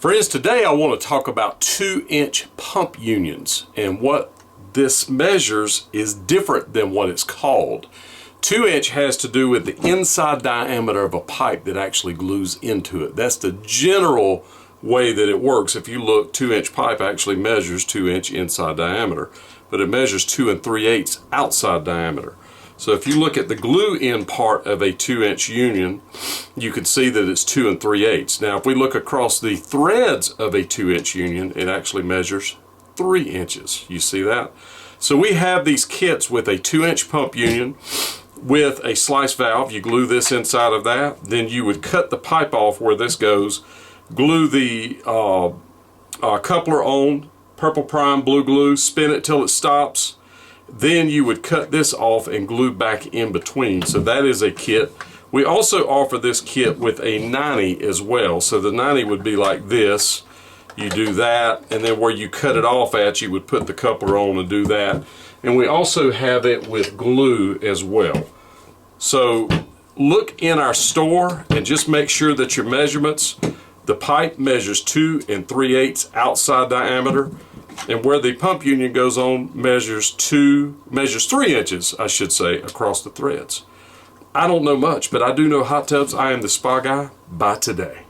Friends, today I want to talk about 2-inch pump unions, and what this measures is different than what it's called. 2-inch has to do with the inside diameter of a pipe that actually glues into it. That's the general way that it works. If you look, 2-inch pipe actually measures 2-inch inside diameter, but it measures 2 3/8 outside diameter. So if you look at the glue in part of a 2-inch union, you can see that it's 2 3/8. Now if we look across the threads of a 2-inch union, it actually measures 3 inches. You see that? So we have these kits with a 2-inch pump union with a slice valve. You glue this inside of that, then you would cut the pipe off where this goes, glue the coupler on, purple prime blue glue, spin it till it stops. Then you would cut this off and glue back in between. So that is a kit. We also offer this kit with a 90 as well. So the 90 would be like this. You do that, and then where you cut it off at, you would put the coupler on and do that. And we also have it with glue as well. So look in our store and just make sure that your measurements, the pipe measures 2 3/8 outside diameter, and where the pump union goes on measures 3 inches, I should say, across the threads. I don't know much, but I do know hot tubs. I am the spa guy. Bye today.